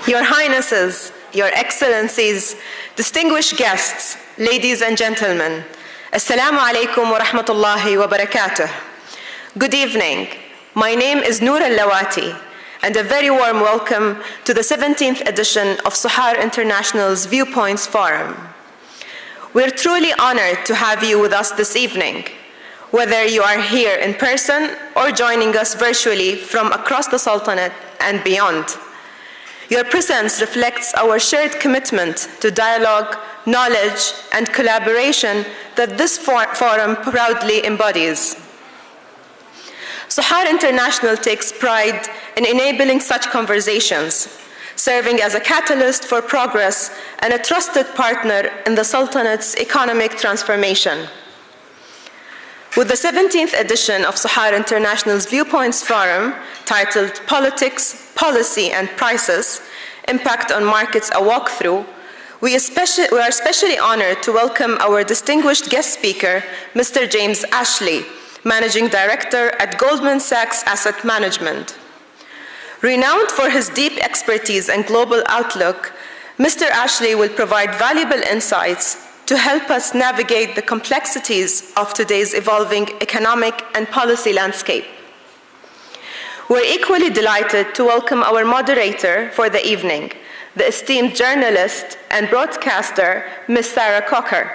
Your Highnesses, Your Excellencies, distinguished guests, ladies and gentlemen, Assalamu alaikum wa rahmatullahi wa barakatuh. Good evening. My name is Noor Al-Lawati, and a very warm welcome to the 17th edition of Sohar International's Viewpoints Forum. We're truly honored to have you with us this evening, whether you are here in person or joining us virtually from across the Sultanate and beyond. Your presence reflects our shared commitment to dialogue, knowledge, and collaboration that this forum proudly embodies. Sohar International takes pride in enabling such conversations, serving as a catalyst for progress and a trusted partner in the Sultanate's economic transformation. With the 17th edition of Sohar International's Viewpoints Forum, titled Politics, Policy, and Prices, Impact on Markets, a Walkthrough, we are especially honored to welcome our distinguished guest speaker, Mr. James Ashley, Managing Director at Goldman Sachs Asset Management. Renowned for his deep expertise and global outlook, Mr. Ashley will provide valuable insights to help us navigate the complexities of today's evolving economic and policy landscape. We're equally delighted to welcome our moderator for the evening, the esteemed journalist and broadcaster, Ms. Sarah Cocker.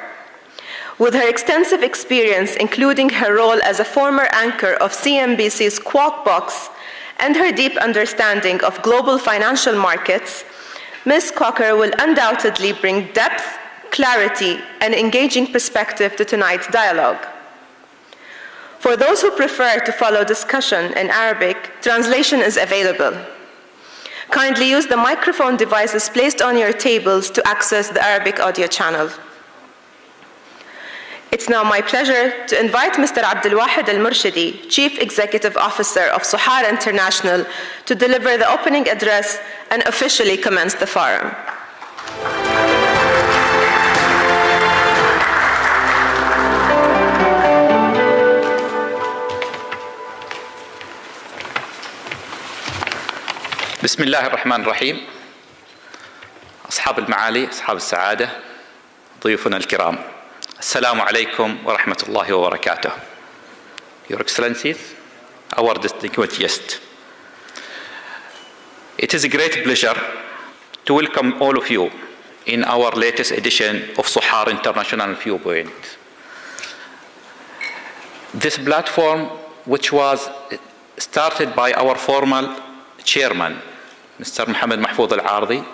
With her extensive experience, including her role as a former anchor of CNBC's Squawk Box and her deep understanding of global financial markets, Ms. Cocker will undoubtedly bring depth, clarity, and engaging perspective to tonight's dialogue. For those who prefer to follow discussion in Arabic, translation is available. Kindly use the microphone devices placed on your tables to access the Arabic audio channel. It's now my pleasure to invite Mr. Abdelwahid Al-Murshidi, Chief Executive Officer of Sohar International, to deliver the opening address and officially commence the forum. بسم الله الرحمن الرحيم. أصحاب المعالي، أصحاب السعادة، ضيوفنا الكرام، السلام عليكم ورحمة الله وبركاته. Your Excellencies, our distinguished guests. It is a great pleasure to welcome all of you in our latest edition of Sohar International Viewpoint. This platform, which was started by our former chairman, Mr. Mohammed Mahfoud Al-Ardi,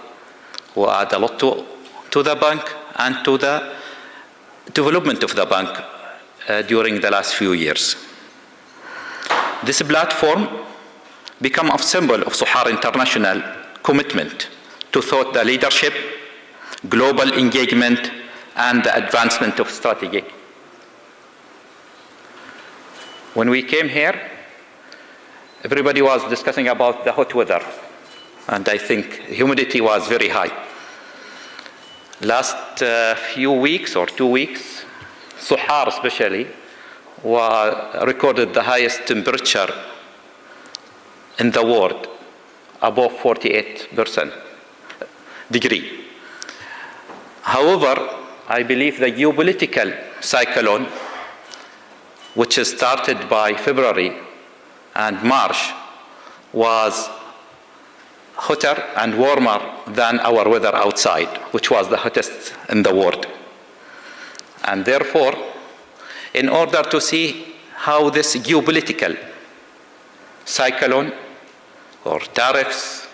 who added a lot to the bank and to the development of the bank during the last few years. This platform became a symbol of Sohar International commitment to thought the leadership, global engagement, and the advancement of strategy. When we came here, everybody was discussing about the hot weather, and I think humidity was very high. Last few weeks or 2 weeks, Sohar especially, recorded the highest temperature in the world, above 48% degree. However, I believe the geopolitical cyclone, which started by February and March, was hotter and warmer than our weather outside, which was the hottest in the world. And therefore, in order to see how this geopolitical cyclone or tariffs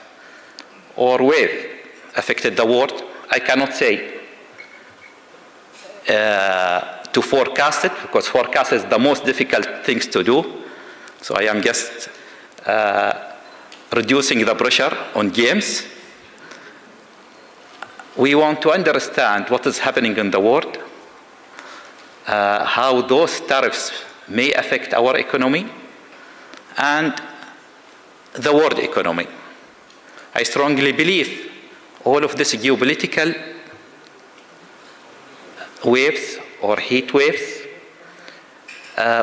or wave affected the world, I cannot say to forecast it, because forecast is the most difficult things to do. So I am just reducing the pressure on James. We want to understand what is happening in the world, how those tariffs may affect our economy and the world economy. I strongly believe all of this geopolitical waves or heat waves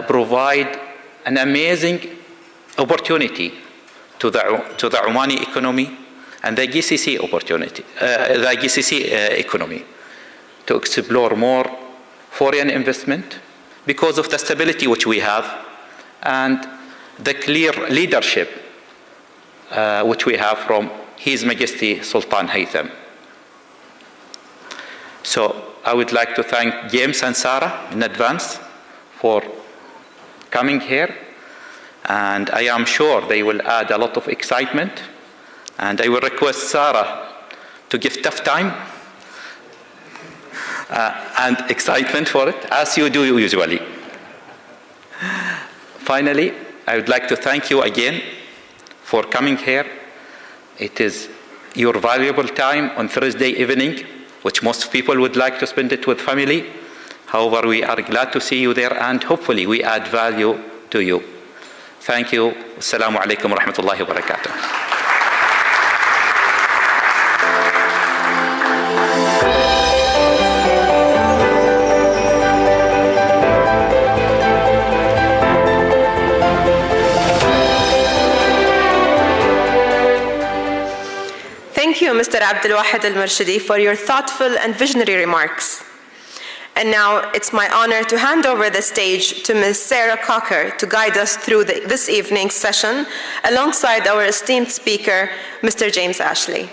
provide an amazing opportunity to the Omani economy and the GCC opportunity, the GCC economy, to explore more foreign investment because of the stability which we have and the clear leadership which we have from His Majesty Sultan Haytham. So I would like to thank James and Sarah in advance for coming here, and I am sure they will add a lot of excitement, and I will request Sarah to give tough time and excitement for it, as you do usually. Finally, I would like to thank you again for coming here. It is your valuable time on Thursday evening, which most people would like to spend it with family. However, we are glad to see you there, and hopefully we add value to you. Thank you. Assalamu alaikum wa rahmatullahi wa barakatuh. Thank you, Mr. Abdul Wahid Al-Murshidi, for your thoughtful and visionary remarks. And now it's my honor to hand over the stage to Ms. Sarah Cocker to guide us through this evening's session alongside our esteemed speaker, Mr. James Ashley.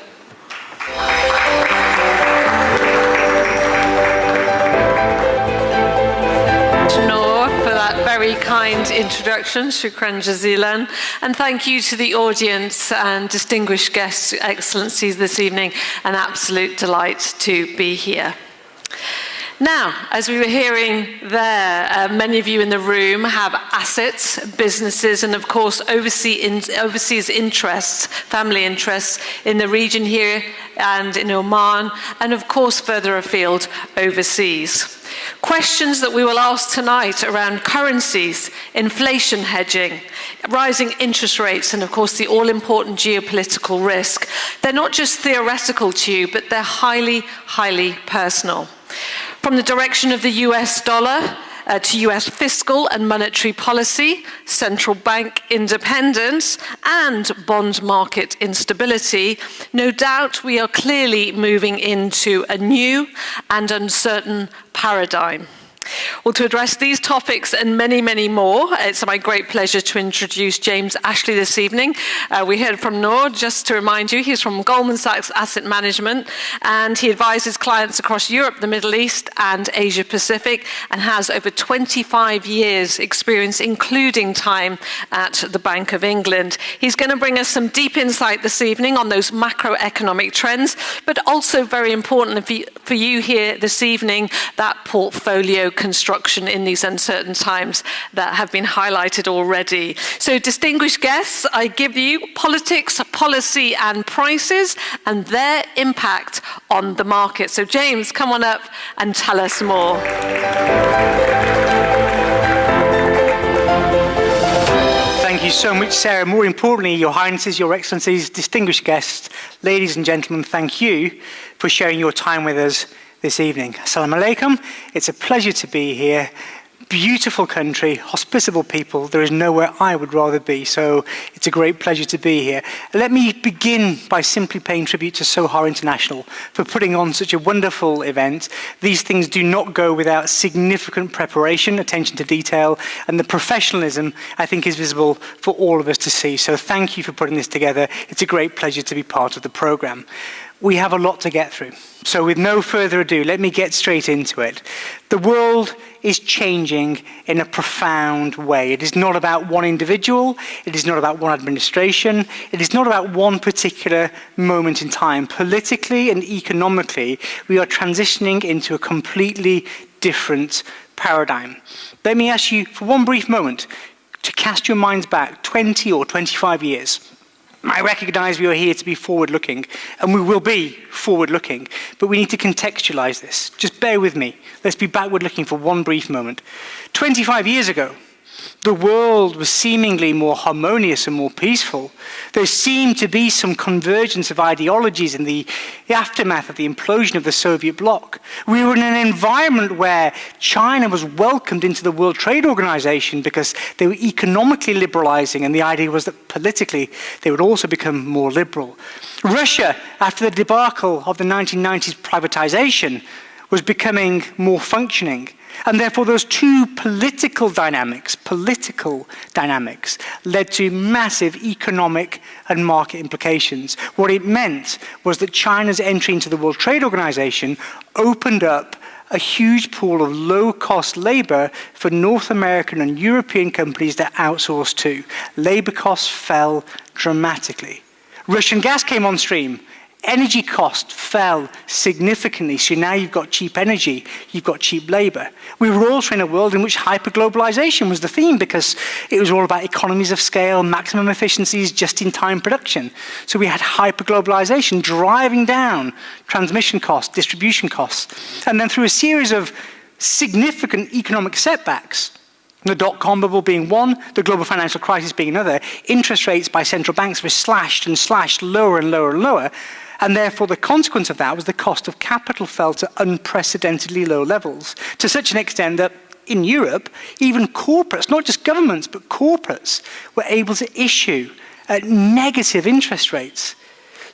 Very kind introduction, shukran jazilan, and thank you to the audience and distinguished guests, excellencies this evening. An absolute delight to be here. Now, as we were hearing there, many of you in the room have assets, businesses, and of course overseas interests, family interests in the region here and in Oman, and of course further afield overseas. Questions that we will ask tonight around currencies, inflation hedging, rising interest rates, and of course the all-important geopolitical risk. They're not just theoretical to you, but they're highly, highly personal. From the direction of the US dollar to US fiscal and monetary policy, central bank independence, and bond market instability, no doubt we are clearly moving into a new and uncertain paradigm. Well, to address these topics and many, many more, it's my great pleasure to introduce James Ashley this evening. We heard from Noor, just to remind you, he's from Goldman Sachs Asset Management, and he advises clients across Europe, the Middle East, and Asia Pacific, and has over 25 years experience, including time at the Bank of England. He's going to bring us some deep insight this evening on those macroeconomic trends, but also very important for you here this evening, that portfolio construction in these uncertain times that have been highlighted already. So, distinguished guests, I give you politics, policy, and prices and their impact on the market. So, James, come on up and tell us more. Thank you so much, Sarah. More importantly, Your Highnesses, Your Excellencies, distinguished guests, ladies and gentlemen, thank you for sharing your time with us this evening. Assalamu alaikum. It's a pleasure to be here. Beautiful country, hospitable people. There is nowhere I would rather be, so it's a great pleasure to be here. Let me begin by simply paying tribute to Sohar International for putting on such a wonderful event. These things do not go without significant preparation, attention to detail, and the professionalism, I think, is visible for all of us to see. So thank you for putting this together. It's a great pleasure to be part of the program. We have a lot to get through. So with no further ado, let me get straight into it. The world is changing in a profound way. It is not about one individual. It is not about one administration. It is not about one particular moment in time. Politically and economically, we are transitioning into a completely different paradigm. Let me ask you for one brief moment to cast your minds back 20 or 25 years. I recognize we are here to be forward-looking, and we will be forward-looking, but we need to contextualize this. Just bear with me. Let's be backward-looking for one brief moment. 25 years ago, The world was seemingly more harmonious and more peaceful. There seemed to be some convergence of ideologies in the aftermath of the implosion of the Soviet bloc. We were in an environment where China was welcomed into the World Trade Organization because they were economically liberalizing, and the idea was that politically they would also become more liberal. Russia, after the debacle of the 1990s privatization, was becoming more functioning. And therefore, those two political dynamics led to massive economic and market implications. What it meant was that China's entry into the World Trade Organization opened up a huge pool of low-cost labor for North American and European companies to outsource to. Labor costs fell dramatically. Russian gas came on stream. Energy costs fell significantly, so now you've got cheap energy, you've got cheap labor. We were also in a world in which hyperglobalization was the theme because it was all about economies of scale, maximum efficiencies, just-in-time production. So we had hyperglobalization driving down transmission costs, distribution costs. And then through a series of significant economic setbacks, the dot-com bubble being one, the global financial crisis being another, interest rates by central banks were slashed and slashed lower and lower and lower. And therefore, the consequence of that was the cost of capital fell to unprecedentedly low levels, to such an extent that in Europe, even corporates, not just governments, but corporates, were able to issue at negative interest rates.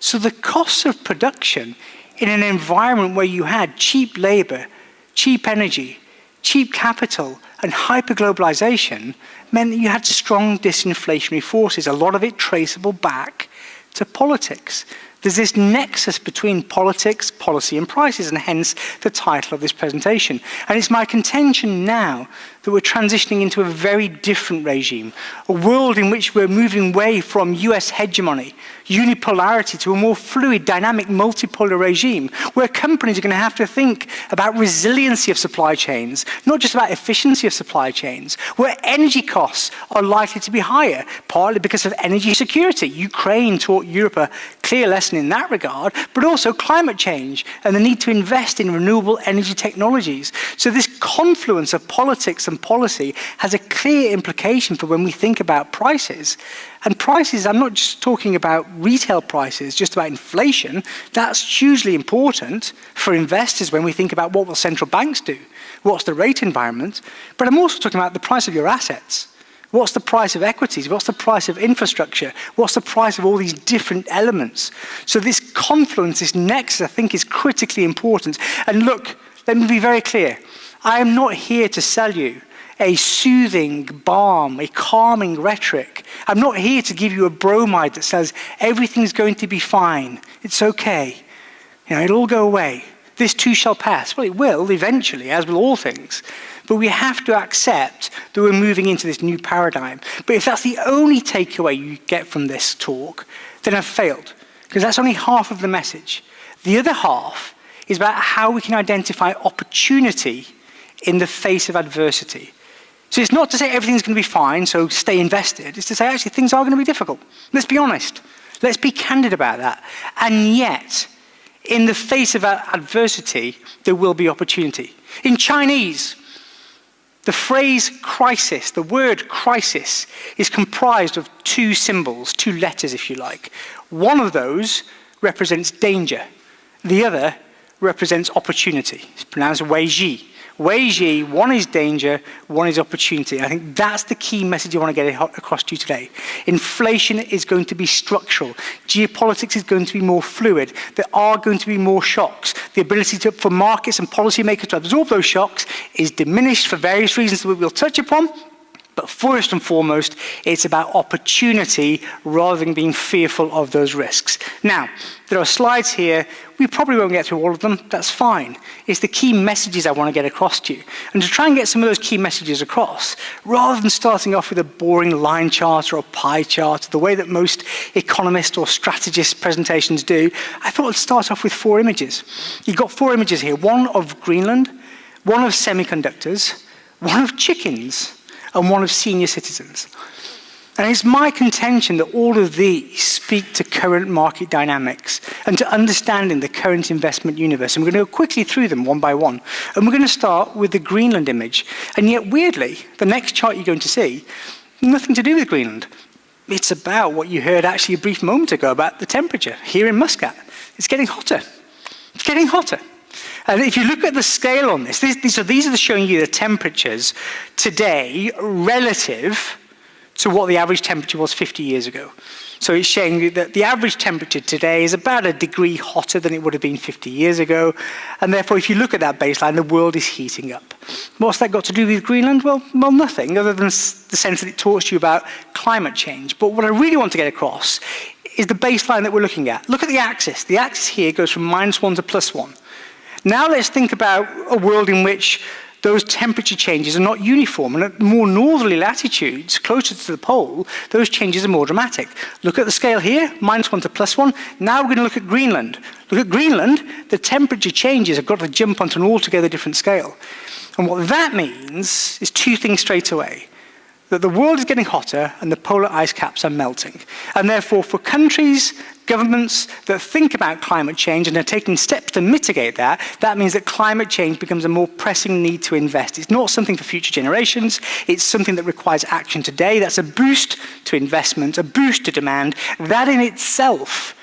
So the costs of production in an environment where you had cheap labor, cheap energy, cheap capital, and hyperglobalization meant that you had strong disinflationary forces, a lot of it traceable back to politics. There's this nexus between politics, policy, and prices, and hence the title of this presentation. And it's my contention now that we're transitioning into a very different regime, a world in which we're moving away from US hegemony, unipolarity, to a more fluid, dynamic, multipolar regime, where companies are going to have to think about resiliency of supply chains, not just about efficiency of supply chains, where energy costs are likely to be higher, partly because of energy security. Ukraine taught Europe a clear lesson in that regard, but also climate change and the need to invest in renewable energy technologies. So this confluence of politics and policy has a clear implication for when we think about prices. And prices, I'm not just talking about retail prices, just about inflation. That's hugely important for investors when we think about what will central banks do, what's the rate environment. But I'm also talking about the price of your assets. What's the price of equities? What's the price of infrastructure? What's the price of all these different elements? So this confluence, this nexus, I think is critically important. And look, let me be very clear. I am not here to sell you a soothing balm, a calming rhetoric. I'm not here to give you a bromide that says everything's going to be fine. It's okay. It'll all go away. This too shall pass. Well, it will eventually, as will all things. But we have to accept that we're moving into this new paradigm. But if that's the only takeaway you get from this talk, then I've failed, because that's only half of the message. The other half is about how we can identify opportunity in the face of adversity. So it's not to say everything's going to be fine, so stay invested. It's to say, actually, things are going to be difficult. Let's be honest. Let's be candid about that. And yet, in the face of adversity, there will be opportunity. In Chinese, the phrase crisis, the word crisis, is comprised of two symbols, two letters, if you like. One of those represents danger. The other represents opportunity. It's pronounced Wei Ji. Wei Ji, one is danger, one is opportunity. I think that's the key message I want to get across to you today. Inflation is going to be structural. Geopolitics is going to be more fluid. There are going to be more shocks. The ability for markets and policymakers to absorb those shocks is diminished for various reasons that we'll touch upon. But first and foremost, it's about opportunity rather than being fearful of those risks. Now, there are slides here. We probably won't get through all of them. That's fine. It's the key messages I want to get across to you. And to try and get some of those key messages across, rather than starting off with a boring line chart or a pie chart, the way that most economists or strategists presentations do, I thought I'd start off with 4 images. You've got 4 images here. One of Greenland, one of semiconductors, one of chickens, and one of senior citizens. And it's my contention that all of these speak to current market dynamics and to understanding the current investment universe. And we're going to go quickly through them one by one. And we're going to start with the Greenland image. And yet, weirdly, the next chart you're going to see, nothing to do with Greenland. It's about what you heard actually a brief moment ago about the temperature here in Muscat. It's getting hotter. It's getting hotter. And if you look at the scale on this, these are showing you the temperatures today relative to what the average temperature was 50 years ago. So it's showing you that the average temperature today is about a degree hotter than it would have been 50 years ago. And therefore, if you look at that baseline, the world is heating up. What's that got to do with Greenland? Well, nothing, other than the sense that it talks to you about climate change. But what I really want to get across is the baseline that we're looking at. Look at the axis. The axis here goes from -1 to +1. Now let's think about a world in which those temperature changes are not uniform, and at more northerly latitudes, closer to the pole, those changes are more dramatic. Look at the scale here, -1 to +1. Now we're going to look at Greenland. Look at Greenland, the temperature changes have got to jump onto an altogether different scale. And what that means is two things straight away. That the world is getting hotter and the polar ice caps are melting. And therefore, for countries, governments that think about climate change and are taking steps to mitigate that, that means that climate change becomes a more pressing need to invest. It's not something for future generations. It's something that requires action today. That's a boost to investment, a boost to demand. That in itself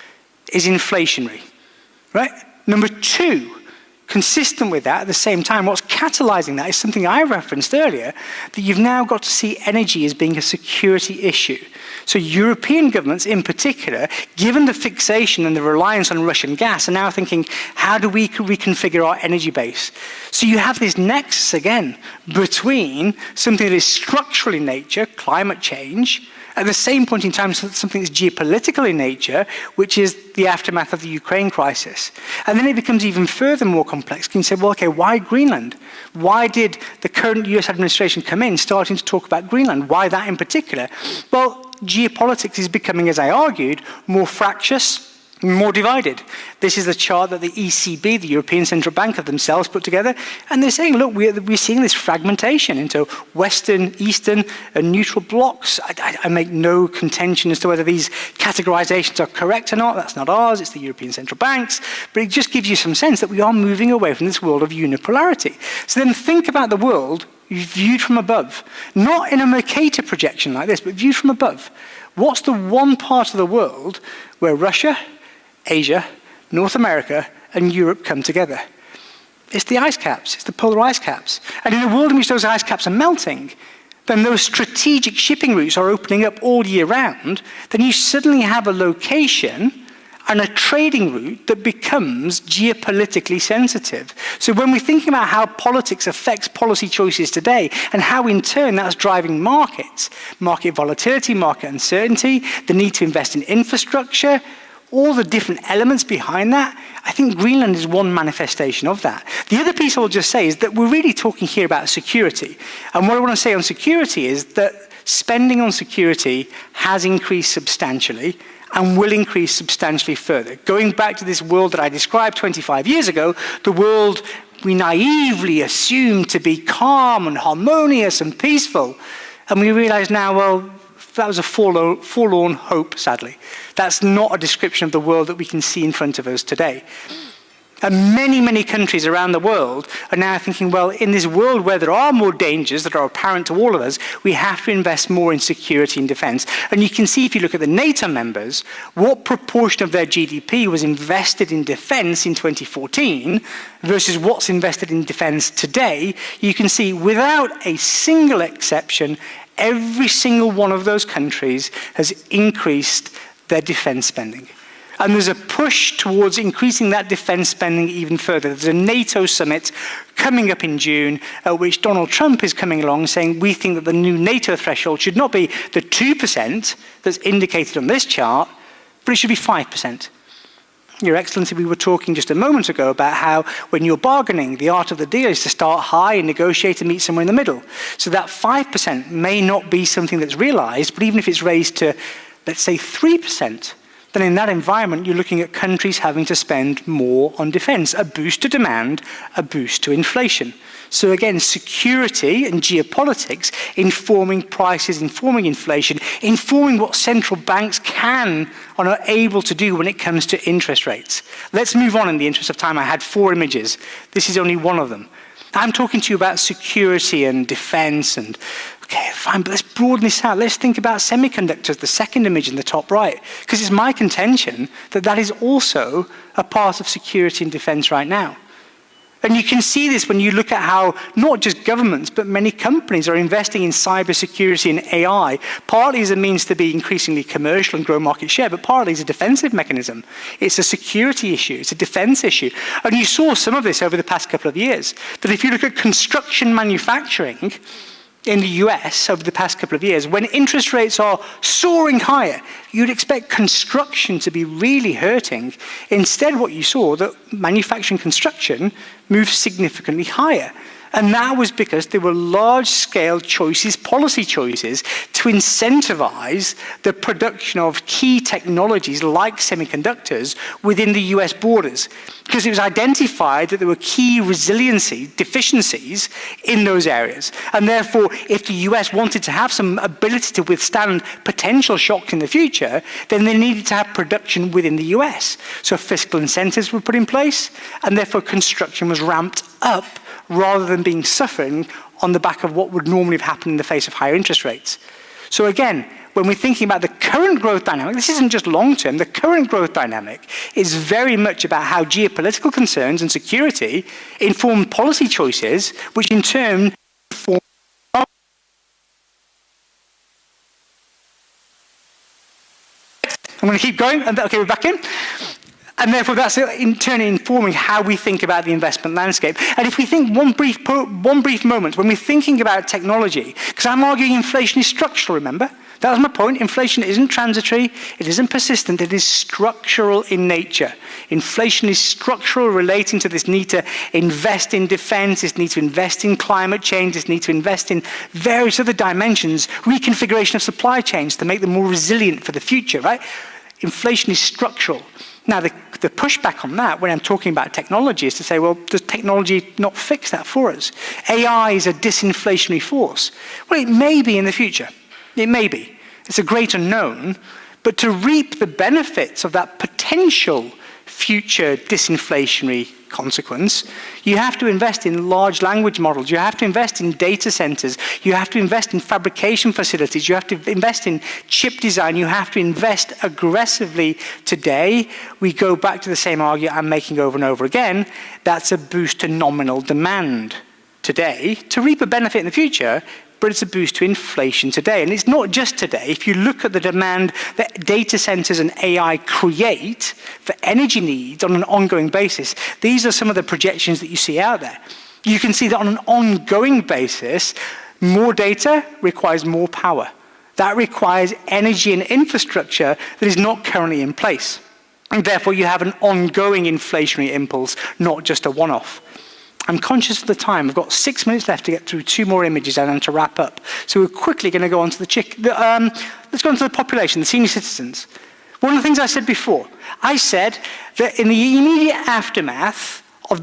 is inflationary, right? Number two, consistent with that, at the same time, what's catalyzing that is something I referenced earlier, that you've now got to see energy as being a security issue. So European governments in particular, given the fixation and the reliance on Russian gas, are now thinking, how do we reconfigure our energy base? So you have this nexus again between something that is structural in nature, climate change, at the same point in time, something that's geopolitical in nature, which is the aftermath of the Ukraine crisis. And then it becomes even further more complex. You can say, well, okay, why Greenland? Why did the current US administration come in starting to talk about Greenland? Why that in particular? Well, geopolitics is becoming, as I argued, more fractious, more divided. This is the chart that the ECB, the European Central Bank, of themselves put together. And they're saying, look, we're seeing this fragmentation into Western, Eastern, and neutral blocks. I make no contention as to whether these categorizations are correct or not. That's not ours. It's the European Central Banks. But it just gives you some sense that we are moving away from this world of unipolarity. So then think about the world viewed from above. Not in a Mercator projection like this, but viewed from above. What's the one part of the world where Russia, Asia, North America, and Europe come together? It's the ice caps, it's the polar ice caps. And in a world in which those ice caps are melting, then those strategic shipping routes are opening up all year round, then you suddenly have a location and a trading route that becomes geopolitically sensitive. So when we're thinking about how politics affects policy choices today and how in turn that's driving markets, market volatility, market uncertainty, the need to invest in infrastructure, all the different elements behind that, I think Greenland is one manifestation of that. The other piece I will just say is that we're really talking here about security. And what I want to say on security is that spending on security has increased substantially and will increase substantially further. Going back to this world that I described 25 years ago, the world we naively assumed to be calm and harmonious and peaceful, and we realize now, well, that was a forlorn hope, sadly. That's not a description of the world that we can see in front of us today. And many, many countries around the world are now thinking, well, in this world where there are more dangers that are apparent to all of us, we have to invest more in security and defense. And you can see, if you look at the NATO members, what proportion of their GDP was invested in defense in 2014 versus what's invested in defense today. You can see, without a single exception, every single one of those countries has increased their defense spending. And there's a push towards increasing that defense spending even further. There's a NATO summit coming up in June, at which Donald Trump is coming along saying, we think that the new NATO threshold should not be the 2% that's indicated on this chart, but it should be 5%. Your Excellency, we were talking just a moment ago about how when you're bargaining, the art of the deal is to start high and negotiate and meet somewhere in the middle. So that 5% may not be something that's realized, but even if it's raised to, let's say, 3%, then in that environment, you're looking at countries having to spend more on defense, a boost to demand, a boost to inflation. So again, security and geopolitics informing prices, informing inflation, informing what central banks can or are able to do when it comes to interest rates. Let's move on in the interest of time. I had 4 images. This is only one of them. I'm talking to you about security and defense and, okay, fine, but let's broaden this out. Let's think about semiconductors, the second image in the top right, because it's my contention that that is also a part of security and defense right now. And you can see this when you look at how not just governments, but many companies are investing in cybersecurity and AI, partly as a means to be increasingly commercial and grow market share, but partly as a defensive mechanism. It's a security issue, it's a defense issue. And you saw some of this over the past couple of years. That if you look at construction manufacturing in the US over the past couple of years, when interest rates are soaring higher, you'd expect construction to be really hurting. Instead, what you saw, that manufacturing construction moved significantly higher. And that was because there were large-scale choices, policy choices, to incentivize the production of key technologies like semiconductors within the US borders. Because it was identified that there were key resiliency deficiencies in those areas. And therefore, if the US wanted to have some ability to withstand potential shocks in the future, then they needed to have production within the US. So fiscal incentives were put in place, and therefore construction was ramped up rather than being suffering on the back of what would normally have happened in the face of higher interest rates. So again, when we're thinking about the current growth dynamic, this isn't just long-term, the current growth dynamic is very much about how geopolitical concerns and security inform policy choices, which in turn inform. I'm going to keep going, okay, we're back in. And therefore, that's in turn informing how we think about the investment landscape. And if we think one brief moment, when we're thinking about technology, because I'm arguing inflation is structural, remember? That was my point. Inflation isn't transitory, it isn't persistent, it is structural in nature. Inflation is structural, relating to this need to invest in defense, this need to invest in climate change, this need to invest in various other dimensions, reconfiguration of supply chains to make them more resilient for the future, right? Inflation is structural. Now, the pushback on that, when I'm talking about technology, is to say, well, does technology not fix that for us? AI is a disinflationary force. Well, it may be in the future. It may be. It's a great unknown. But to reap the benefits of that potential future disinflationary consequence, you have to invest in large language models, you have to invest in data centers, you have to invest in fabrication facilities, you have to invest in chip design, you have to invest aggressively today. We go back to the same argument I'm making over and over again. That's a boost to nominal demand today to reap a benefit in the future, but it's a boost to inflation today. And it's not just today. If you look at the demand that data centers and AI create for energy needs on an ongoing basis, these are some of the projections that you see out there. You can see that on an ongoing basis, more data requires more power. That requires energy and infrastructure that is not currently in place. And therefore, you have an ongoing inflationary impulse, not just a one-off. I'm conscious of the time. I've got 6 minutes left to get through 2 more images and then to wrap up. So we're quickly going to go on to let's go on to the population, the senior citizens. One of the things I said before, I said that in the immediate aftermath of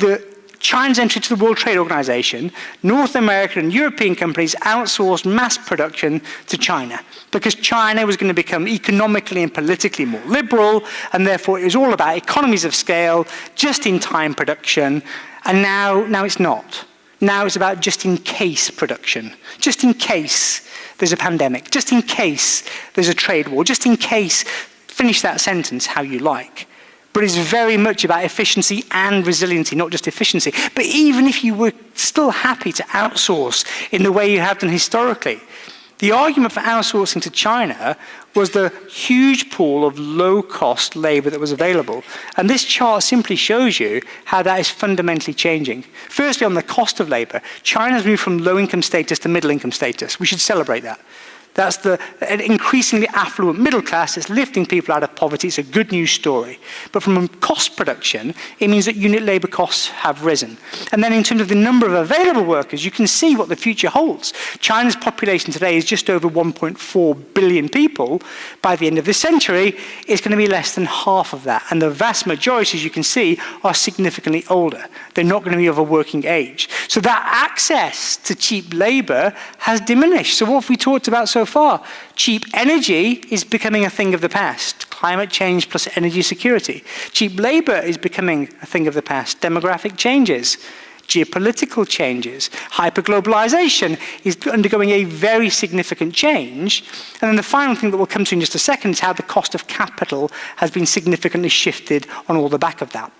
China's entry to the World Trade Organization, North American and European companies outsourced mass production to China because China was going to become economically and politically more liberal, and therefore it was all about economies of scale, just-in-time production. And now it's not. Now it's about just-in-case production. Just in case there's a pandemic. Just in case there's a trade war. Just in case, finish that sentence how you like. But it's very much about efficiency and resiliency, not just efficiency. But even if you were still happy to outsource in the way you have done historically, the argument for outsourcing to China was the huge pool of low-cost labor that was available. And this chart simply shows you how that is fundamentally changing. Firstly, on the cost of labor, China's moved from low-income status to middle-income status. We should celebrate that. That's an increasingly affluent middle class that's lifting people out of poverty. It's a good news story. But from a cost production, it means that unit labour costs have risen. And then in terms of the number of available workers, you can see what the future holds. China's population today is just over 1.4 billion people. By the end of this century, it's going to be less than half of that. And the vast majority, as you can see, are significantly older. They're not going to be of a working age. So that access to cheap labour has diminished. So what have we talked about so far? Cheap energy is becoming a thing of the past. Climate change plus energy security. Cheap labour is becoming a thing of the past. Demographic changes. Geopolitical changes. Hyperglobalization is undergoing a very significant change. And then the final thing that we'll come to in just a second is how the cost of capital has been significantly shifted on all the back of that.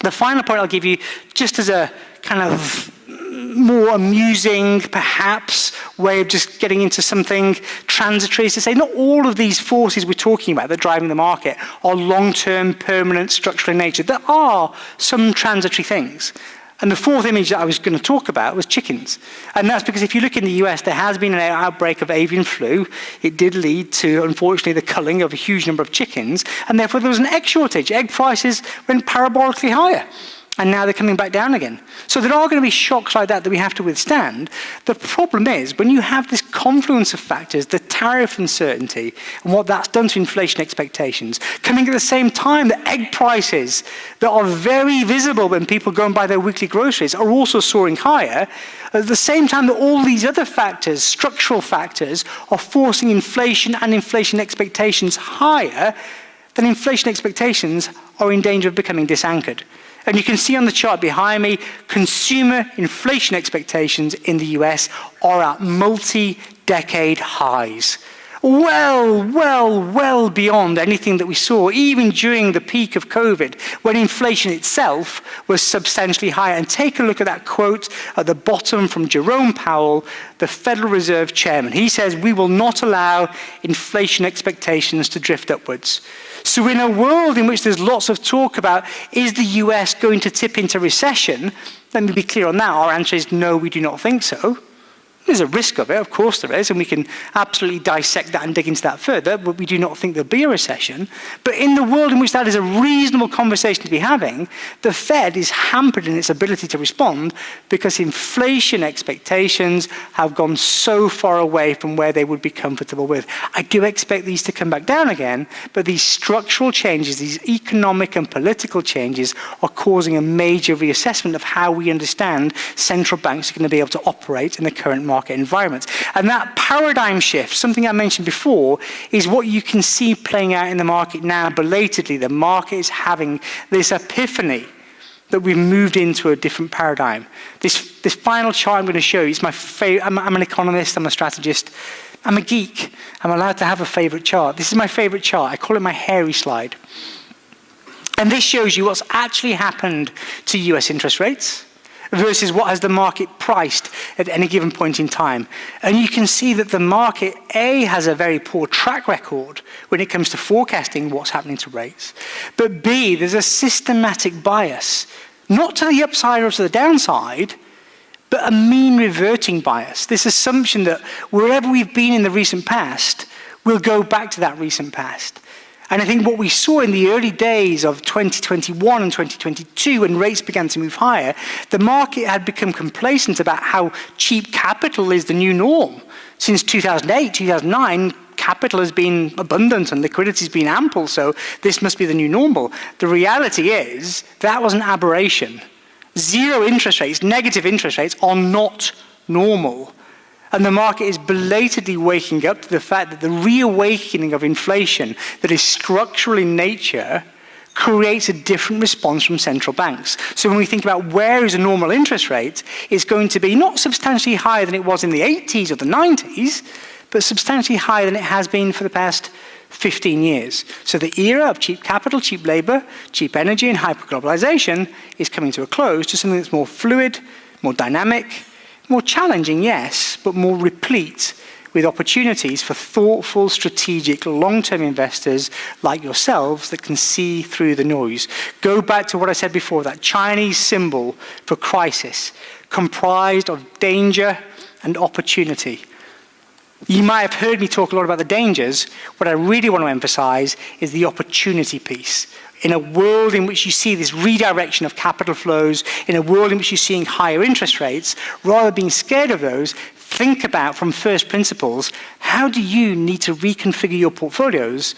The final point I'll give you, just as a kind of more amusing, perhaps, way of just getting into something transitory, is to say not all of these forces we're talking about that are driving the market are long-term, permanent, structural in nature. There are some transitory things. And the fourth image that I was going to talk about was chickens. And that's because if you look in the US, there has been an outbreak of avian flu. It did lead to, unfortunately, the culling of a huge number of chickens. And therefore, there was an egg shortage. Egg prices went parabolically higher. And now they're coming back down again. So there are going to be shocks like that we have to withstand. The problem is, when you have this confluence of factors, the tariff uncertainty, and what that's done to inflation expectations, coming at the same time, the egg prices that are very visible when people go and buy their weekly groceries are also soaring higher. At the same time that all these other factors, structural factors, are forcing inflation and inflation expectations higher, then inflation expectations are in danger of becoming disanchored. And you can see on the chart behind me, consumer inflation expectations in the US are at multi-decade highs. Well beyond anything that we saw, even during the peak of COVID, when inflation itself was substantially higher. And take a look at that quote at the bottom from Jerome Powell, the Federal Reserve Chairman. He says, "We will not allow inflation expectations to drift upwards." So in a world in which there's lots of talk about, is the US going to tip into recession? Let me be clear on that. Our answer is no, we do not think so. There's a risk of it, of course there is, and we can absolutely dissect that and dig into that further, but we do not think there'll be a recession. But in the world in which that is a reasonable conversation to be having, the Fed is hampered in its ability to respond because inflation expectations have gone so far away from where they would be comfortable with. I do expect these to come back down again, but these structural changes, these economic and political changes are causing a major reassessment of how we understand central banks are going to be able to operate in the current market environment. And that paradigm shift, something I mentioned before, is what you can see playing out in the market now belatedly. The market is having this epiphany that we've moved into a different paradigm. This final chart I'm going to show you is my favorite. I'm an economist, I'm a strategist, I'm a geek. I'm allowed to have a favorite chart. This is my favorite chart. I call it my hairy slide. And this shows you what's actually happened to US interest rates versus what has the market priced at any given point in time. And you can see that the market, A, has a very poor track record when it comes to forecasting what's happening to rates. But B, there's a systematic bias, not to the upside or to the downside, but a mean reverting bias. This assumption that wherever we've been in the recent past, we'll go back to that recent past. And I think what we saw in the early days of 2021 and 2022, when rates began to move higher, the market had become complacent about how cheap capital is the new norm. Since 2008, 2009, capital has been abundant and liquidity has been ample, so this must be the new normal. The reality is that was an aberration. Zero interest rates, negative interest rates, are not normal. And the market is belatedly waking up to the fact that the reawakening of inflation that is structural in nature creates a different response from central banks. So when we think about where is a normal interest rate, it's going to be not substantially higher than it was in the 80s or the 90s, but substantially higher than it has been for the past 15 years. So the era of cheap capital, cheap labor, cheap energy, and hyperglobalization is coming to a close to something that's more fluid, more dynamic, more challenging, yes, but more replete with opportunities for thoughtful, strategic, long-term investors like yourselves that can see through the noise. Go back to what I said before, that Chinese symbol for crisis, comprised of danger and opportunity. You might have heard me talk a lot about the dangers. What I really want to emphasize is the opportunity piece. In a world in which you see this redirection of capital flows, in a world in which you're seeing higher interest rates, rather than being scared of those, think about from first principles, how do you need to reconfigure your portfolios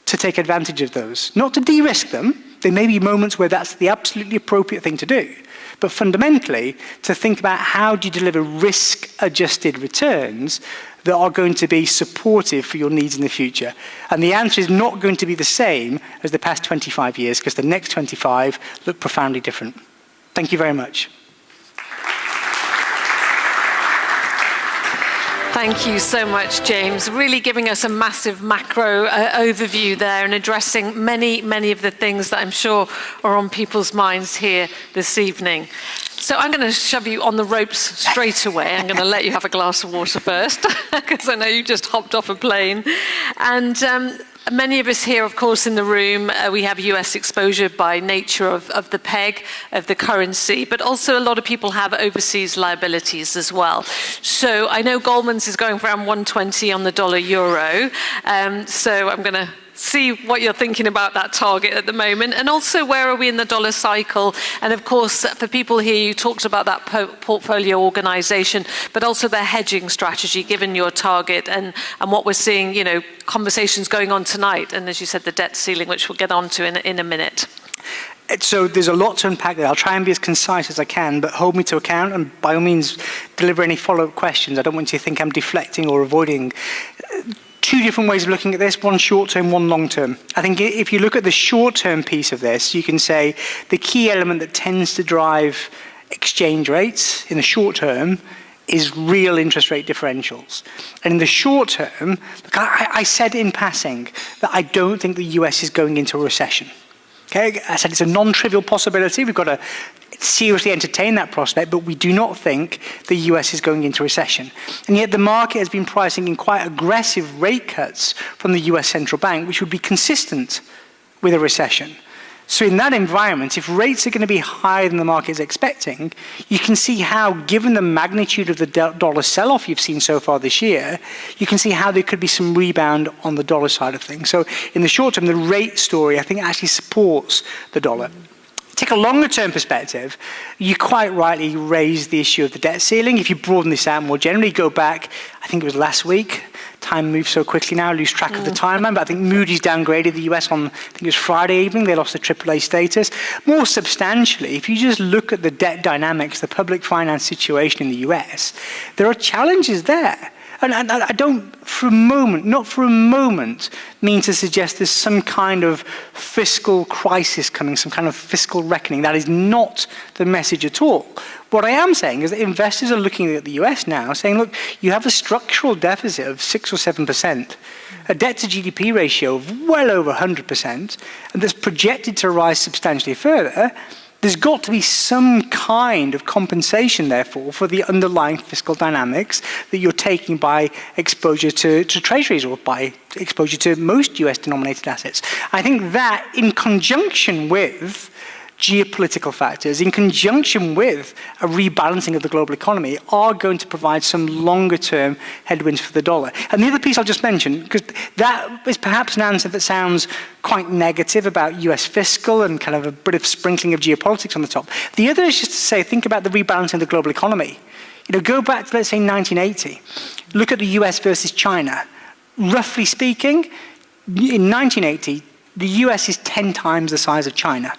to take advantage of those? Not to de-risk them. There may be moments where that's the absolutely appropriate thing to do. But fundamentally, to think about how do you deliver risk-adjusted returns that are going to be supportive for your needs in the future. And the answer is not going to be the same as the past 25 years, because the next 25 look profoundly different. Thank you very much. Thank you so much, James. Really giving us a massive macro overview there and addressing many, many of the things that I'm sure are on people's minds here this evening. So I'm going to shove you on the ropes straight away. I'm going to let you have a glass of water first, because I know you just hopped off a plane. And many of us here, of course, in the room, we have US exposure by nature of the peg, of the currency, but also a lot of people have overseas liabilities as well. So I know Goldman's is going for around 120 on the dollar euro. So I'm going to see what you're thinking about that target at the moment, and also where are we in the dollar cycle. And of course, for people here, you talked about that portfolio organization, but also their hedging strategy, given your target and what we're seeing, you know, conversations going on tonight. And as you said, the debt ceiling, which we'll get onto in a minute. So there's a lot to unpack there. I'll try and be as concise as I can, but hold me to account, and by all means, deliver any follow-up questions. I don't want you to think I'm deflecting or avoiding. Two different ways of looking at this, one short-term, one long-term. I think if you look at the short-term piece of this, you can say the key element that tends to drive exchange rates in the short term is real interest rate differentials. And in the short term, look, I said in passing that I don't think the US is going into a recession. Okay, I said it's a non-trivial possibility. We've got to seriously entertain that prospect, but we do not think the US is going into recession. And yet the market has been pricing in quite aggressive rate cuts from the US central bank, which would be consistent with a recession. So in that environment, if rates are going to be higher than the market is expecting, you can see how, given the magnitude of the dollar sell-off you've seen so far this year, you can see how there could be some rebound on the dollar side of things. So in the short term, the rate story, I think, actually supports the dollar. Take a longer-term perspective, you quite rightly raised the issue of the debt ceiling. If you broaden this out more generally, go back, I think it was last week. Time moves so quickly now, I lose track of the timeline, but I think Moody's downgraded the US on, I think it was Friday evening, they lost the AAA status. More substantially, if you just look at the debt dynamics, the public finance situation in the US, there are challenges there. And I don't, for a moment, not for a moment, mean to suggest there's some kind of fiscal crisis coming, some kind of fiscal reckoning. That is not the message at all. What I am saying is that investors are looking at the US now, saying, look, you have a structural deficit of 6 or 7%, a debt to GDP ratio of well over 100%, and that's projected to rise substantially further. There's got to be some kind of compensation, therefore, for the underlying fiscal dynamics that you're taking by exposure to treasuries or by exposure to most US-denominated assets. I think that, in conjunction with geopolitical factors, in conjunction with a rebalancing of the global economy, are going to provide some longer-term headwinds for the dollar. And the other piece I'll just mention, because that is perhaps an answer that sounds quite negative about US fiscal and kind of a bit of sprinkling of geopolitics on the top. The other is just to say, think about the rebalancing of the global economy. You know, go back to, let's say, 1980. Look at the US versus China. Roughly speaking, in 1980, the US is 10 times the size of China.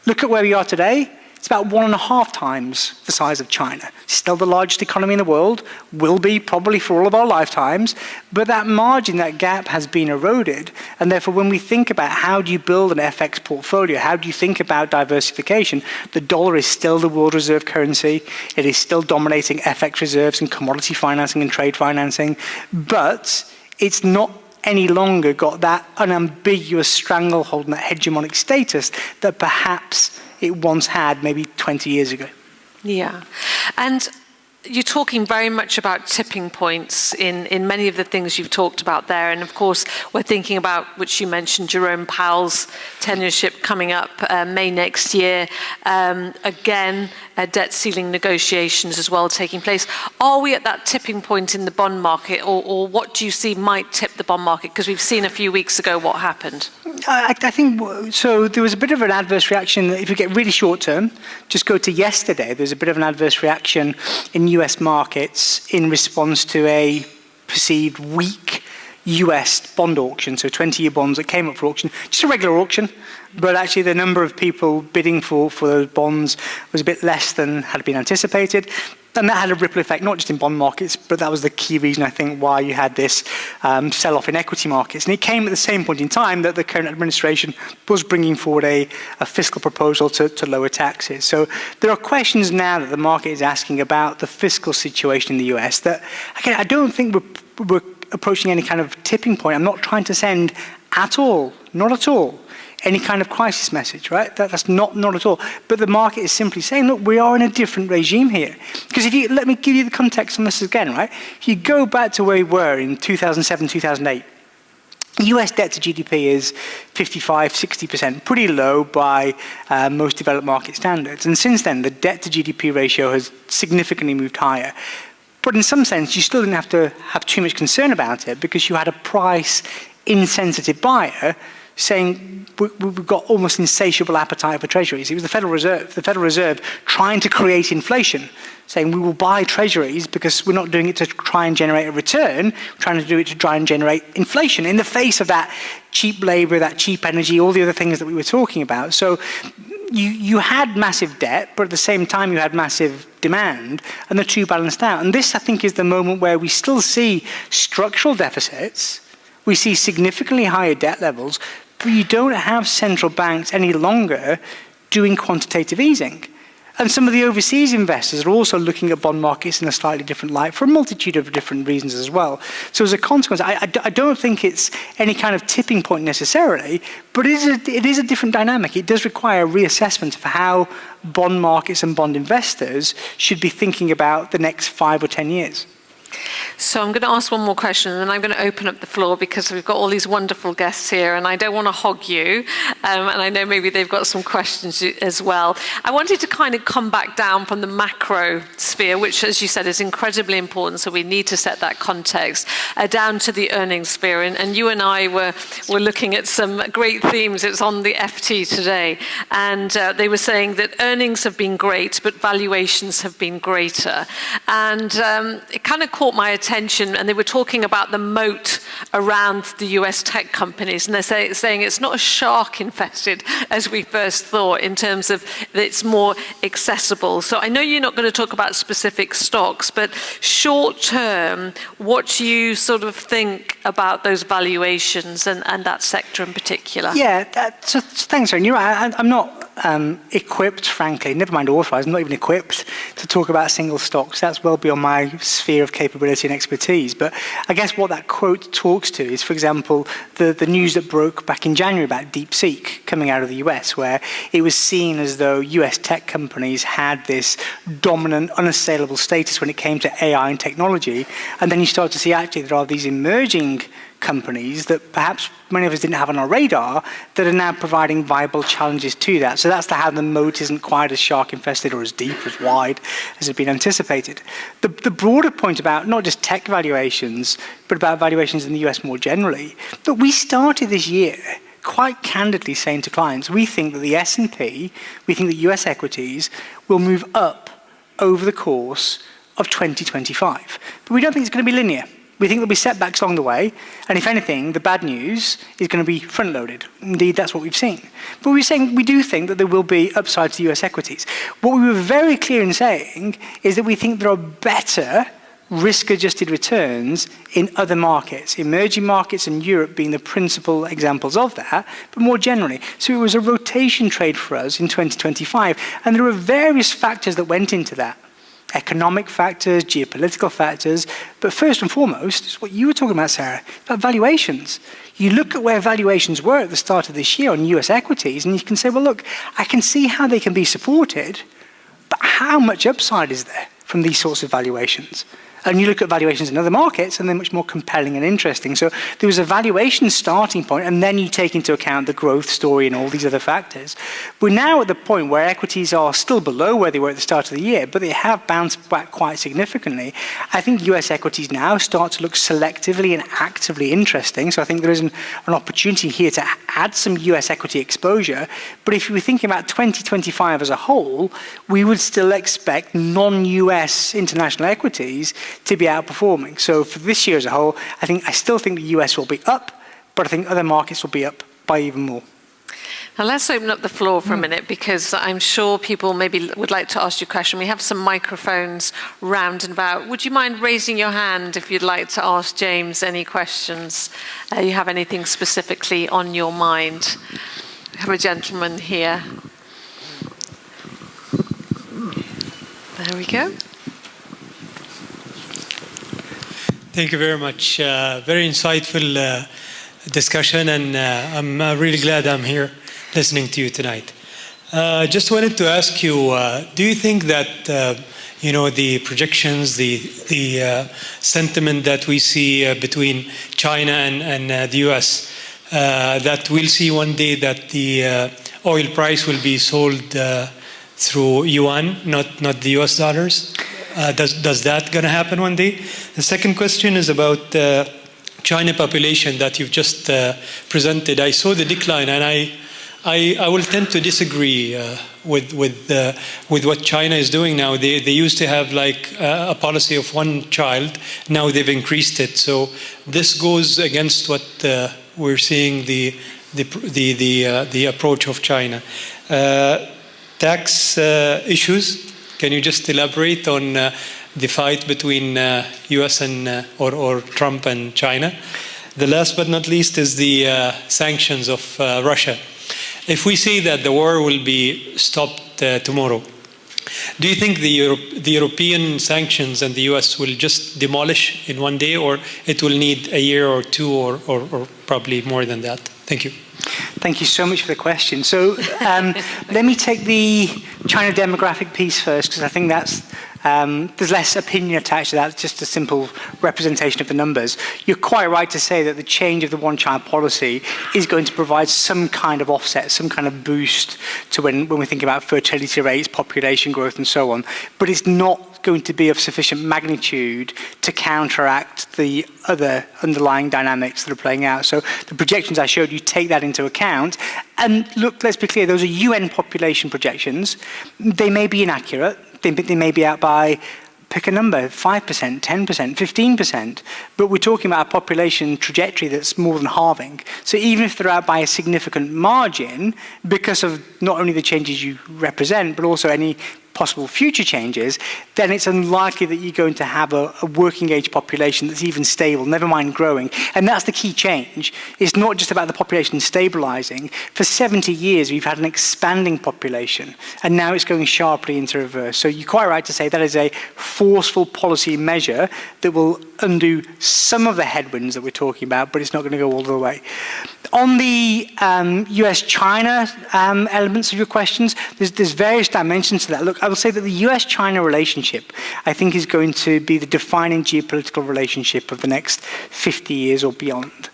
Look at where we are today. It's about 1.5 times the size of China. It's still the largest economy in the world, will be probably for all of our lifetimes, but that margin, that gap has been eroded. And therefore, when we think about how do you build an FX portfolio, how do you think about diversification, the dollar is still the world reserve currency. It is still dominating FX reserves and commodity financing and trade financing, but it's not any longer got that unambiguous stranglehold and that hegemonic status that perhaps it once had maybe 20 years ago. Yeah. And you're talking very much about tipping points in many of the things you've talked about there. And of course, we're thinking about, which you mentioned, Jerome Powell's tenureship coming up May next year. Again, debt ceiling negotiations as well taking place. Are we at that tipping point in the bond market, or what do you see might tip the bond market? Because we've seen a few weeks ago what happened. I think, so there was a bit of an adverse reaction. If you get really short term, just go to yesterday, there's a bit of an adverse reaction in US markets in response to a perceived weak US bond auction, so 20-year bonds that came up for auction, just a regular auction, but actually the number of people bidding for those bonds was a bit less than had been anticipated. And that had a ripple effect, not just in bond markets, but that was the key reason, I think, why you had this sell-off in equity markets. And it came at the same point in time that the current administration was bringing forward a fiscal proposal to lower taxes. So there are questions now that the market is asking about the fiscal situation in the US that, again, I don't think we're approaching any kind of tipping point. I'm not trying to send at all, not at all, any kind of crisis message, right? That's not at all. But the market is simply saying, look, we are in a different regime here. Because if you, let me give you the context on this again, right? If you go back to where we were in 2007, 2008, US debt to GDP is 55, 60%, pretty low by most developed market standards. And since then, the debt to GDP ratio has significantly moved higher. But in some sense, you still didn't have to have too much concern about it because you had a price-insensitive buyer saying we've got almost insatiable appetite for treasuries. It was the Federal Reserve trying to create inflation, saying we will buy treasuries because we're not doing it to try and generate a return, we're trying to do it to try and generate inflation in the face of that cheap labor, that cheap energy, all the other things that we were talking about. So you had massive debt, but at the same time you had massive demand, and the two balanced out. And this, I think, is the moment where we still see structural deficits, we see significantly higher debt levels, but you don't have central banks any longer doing quantitative easing. And some of the overseas investors are also looking at bond markets in a slightly different light for a multitude of different reasons as well. So as a consequence, I don't think it's any kind of tipping point necessarily, but it is a different dynamic. It does require a reassessment of how bond markets and bond investors should be thinking about the next 5 or 10 years. So I'm going to ask one more question, and then I'm going to open up the floor because we've got all these wonderful guests here, and I don't want to hog you, and I know maybe they've got some questions as well. I wanted to kind of come back down from the macro sphere, which, as you said, is incredibly important, so we need to set that context, down to the earnings sphere. And you and I were looking at some great themes. It's on the FT today, and they were saying that earnings have been great, but valuations have been greater. And it kind of caught my attention, and they were talking about the moat around the US tech companies, and they're saying it's not as shark infested as we first thought in terms of that it's more accessible. So I know you're not going to talk about specific stocks, but short term, what do you sort of think about those valuations and that sector in particular? Yeah, so thanks, Erin. You're right. I'm not equipped, frankly, never mind authorised, I'm not even equipped to talk about single stocks. That's well beyond my sphere of capability and expertise. But I guess what that quote talks to is, for example, the news that broke back in January about DeepSeek coming out of the US, where it was seen as though US tech companies had this dominant, unassailable status when it came to AI and technology. And then you start to see actually there are these emerging companies that perhaps many of us didn't have on our radar that are now providing viable challenges to that. So that's how the moat isn't quite as shark infested or as deep, as wide as had been anticipated. The broader point about not just tech valuations, but about valuations in the US more generally, that we started this year quite candidly saying to clients, we think that the S&P, we think that US equities will move up over the course of 2025. But we don't think it's going to be linear. We think there'll be setbacks along the way, and if anything, the bad news is going to be front-loaded. Indeed, that's what we've seen. But we're saying we do think that there will be upside to US equities. What we were very clear in saying is that we think there are better risk-adjusted returns in other markets, emerging markets and Europe being the principal examples of that, but more generally. So it was a rotation trade for us in 2025, and there are various factors that went into that. Economic factors, geopolitical factors, but first and foremost, is what you were talking about, Sarah, about valuations. You look at where valuations were at the start of this year on US equities, and you can say, well, look, I can see how they can be supported, but how much upside is there from these sorts of valuations. And you look at valuations in other markets, and they're much more compelling and interesting. So there was a valuation starting point, and then you take into account the growth story and all these other factors. We're now at the point where equities are still below where they were at the start of the year, but they have bounced back quite significantly. I think US equities now start to look selectively and actively interesting. So I think there is an opportunity here to add some US equity exposure. But if you were thinking about 2025 as a whole, we would still expect non-US international equities to be outperforming. So for this year as a whole, I still think the US will be up, but I think other markets will be up by even more. Now let's open up the floor for a minute, because I'm sure people maybe would like to ask you a question. We have some microphones round and about. Would you mind raising your hand if you'd like to ask James any questions? You have anything specifically on your mind? We have a gentleman here. There we go. Thank you very much. Very insightful discussion, and I'm really glad I'm here listening to you tonight. Just wanted to ask you, do you think that the projections, the sentiment that we see between China and the US, that we'll see one day that the oil price will be sold through yuan, not the US dollars? Does that going to happen one day? The second question is about China population that you've just presented. I saw the decline, and I will tend to disagree with what China is doing now. They used to have like a policy of one child. Now they've increased it. So this goes against what we're seeing the approach of China. Tax issues. Can you just elaborate on the fight between US and or Trump and China? The last but not least is the sanctions of Russia. If we say that the war will be stopped tomorrow, do you think the European sanctions and the US will just demolish in one day, or it will need a year or two, or probably more than that? Thank you. Thank you so much for the question. So let me take the China demographic piece first, because I think that's there's less opinion attached to that. It's just a simple representation of the numbers. You're quite right to say that the change of the one-child policy is going to provide some kind of offset, some kind of boost to when we think about fertility rates, population growth, and so on. But it's not going to be of sufficient magnitude to counteract the other underlying dynamics that are playing out. So the projections I showed you take that into account. And look, let's be clear, those are UN population projections. They may be inaccurate. They may be out by, pick a number, 5%, 10%, 15%. But we're talking about a population trajectory that's more than halving. So even if they're out by a significant margin, because of not only the changes you represent, but also any possible future changes, then it's unlikely that you're going to have a working age population that's even stable, never mind growing. And that's the key change. It's not just about the population stabilizing. For 70 years, we've had an expanding population, and now it's going sharply into reverse. So you're quite right to say that is a forceful policy measure that will undo some of the headwinds that we're talking about, but it's not going to go all the way. On the US-China elements of your questions, there's various dimensions to that. Look, I will say that the US-China relationship, I think, is going to be the defining geopolitical relationship of the next 50 years or beyond.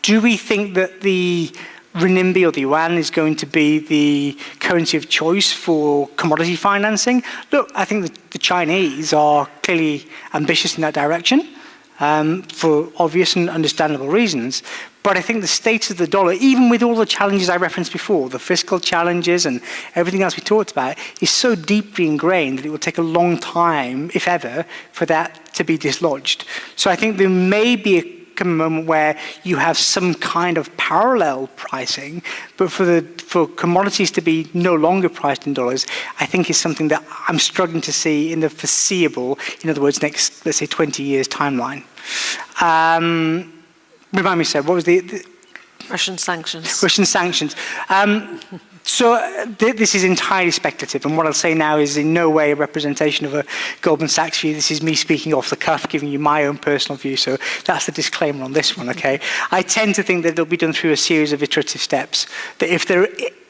Do we think that the renminbi or the yuan is going to be the currency of choice for commodity financing? Look, I think the Chinese are clearly ambitious in that direction. For obvious and understandable reasons. But I think the state of the dollar, even with all the challenges I referenced before, the fiscal challenges and everything else we talked about, is so deeply ingrained that it will take a long time, if ever, for that to be dislodged. So I think there may be a moment where you have some kind of parallel pricing, but for commodities to be no longer priced in dollars, I think is something that I'm struggling to see in the foreseeable, in other words, next, let's say, 20 years timeline. Remind me, sir, what was the Russian sanctions. Russian sanctions. So this is entirely speculative, and what I'll say now is in no way a representation of a Goldman Sachs view. This is me speaking off the cuff, giving you my own personal view, so that's the disclaimer on this one, okay? I tend to think that it'll be done through a series of iterative steps, that if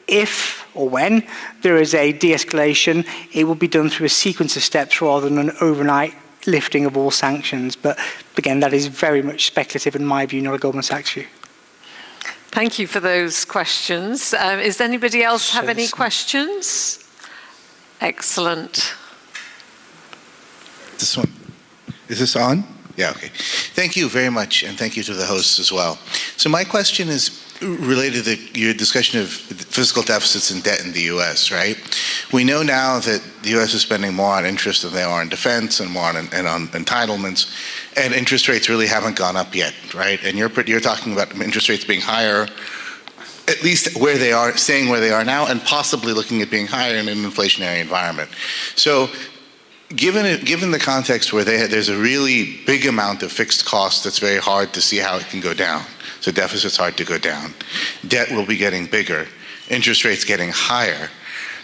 if or when there is a de-escalation, it will be done through a sequence of steps rather than an overnight lifting of all sanctions. But again, that is very much speculative in my view, not a Goldman Sachs view. Thank you for those questions. Does anybody else have any questions? Excellent. This one. Is this on? Yeah, okay. Thank you very much, and thank you to the hosts as well. So my question is related to your discussion of fiscal deficits and debt in the U.S., right? We know now that the U.S. is spending more on interest than they are on defense and more on entitlements, and interest rates really haven't gone up yet, right? And you're talking about interest rates being higher, at least where they are, staying where they are now, and possibly looking at being higher in an inflationary environment. So given the context where there's a really big amount of fixed costs that's very hard to see how it can go down, so deficit's hard to go down, debt will be getting bigger, interest rates getting higher,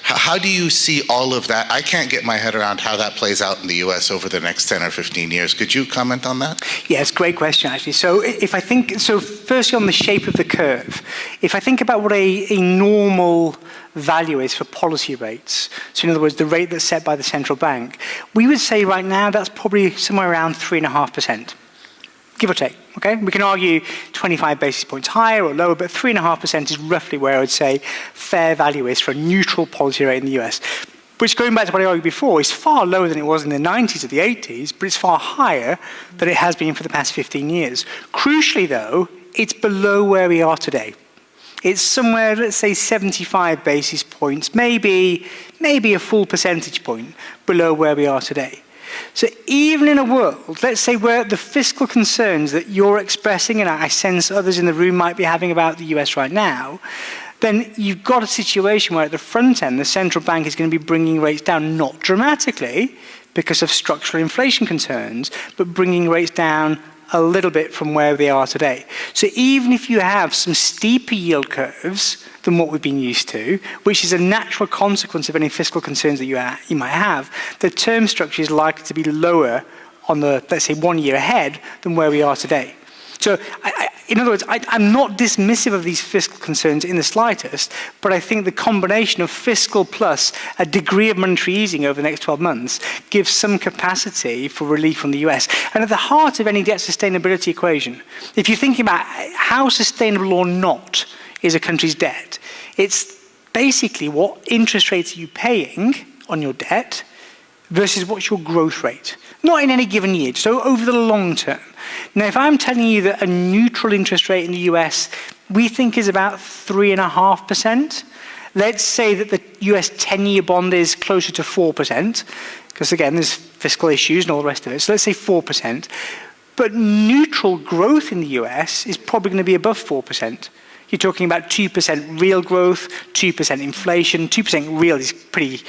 how do you see all of that? I can't get my head around how that plays out in the US over the next 10 or 15 years. Could you comment on that? Yeah, it's a great question, actually. So firstly on the shape of the curve, if I think about what a normal value is for policy rates, so in other words, the rate that's set by the central bank, we would say right now that's probably somewhere around 3.5%. Give or take, okay? We can argue 25 basis points higher or lower, but 3.5% is roughly where I would say fair value is for a neutral policy rate in the US, which, going back to what I argued before, is far lower than it was in the 90s or the 80s, but it's far higher than it has been for the past 15 years. Crucially, though, it's below where we are today. It's somewhere, let's say, 75 basis points, maybe a full percentage point below where we are today. So even in a world, let's say, where the fiscal concerns that you're expressing, and I sense others in the room might be having about the US right now, then you've got a situation where at the front end, the central bank is going to be bringing rates down, not dramatically because of structural inflation concerns, but bringing rates down a little bit from where they are today. So even if you have some steeper yield curves than what we've been used to, which is a natural consequence of any fiscal concerns that you might have, the term structure is likely to be lower on the, let's say, 1 year ahead than where we are today. So, in other words, I'm not dismissive of these fiscal concerns in the slightest, but I think the combination of fiscal plus a degree of monetary easing over the next 12 months gives some capacity for relief from the US. And at the heart of any debt sustainability equation, if you're thinking about how sustainable or not is a country's debt, it's basically what interest rates are you paying on your debt versus what's your growth rate. Not in any given year, so over the long term. Now, if I'm telling you that a neutral interest rate in the US we think is about 3.5%, let's say that the US 10-year bond is closer to 4%, because again, there's fiscal issues and all the rest of it, so let's say 4%. But neutral growth in the US is probably going to be above 4%. You're talking about 2% real growth, 2% inflation. 2% real is pretty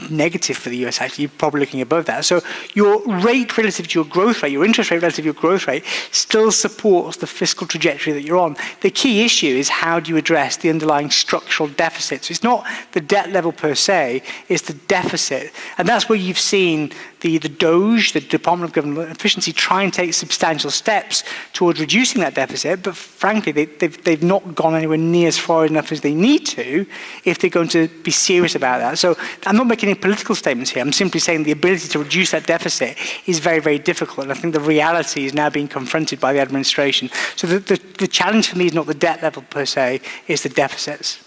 negative for the US, actually. You're probably looking above that. So your rate relative to your growth rate, your interest rate relative to your growth rate, still supports the fiscal trajectory that you're on. The key issue is how do you address the underlying structural deficits. It's not the debt level per se, it's the deficit. And that's where you've seen the DOGE, the Department of Government Efficiency, try and take substantial steps towards reducing that deficit, but frankly, they've not gone anywhere near as far enough as they need to if they're going to be serious about that. So I'm not making any political statements here. I'm simply saying the ability to reduce that deficit is very, very difficult, and I think the reality is now being confronted by the administration. So the challenge for me is not the debt level per se, it's the deficits.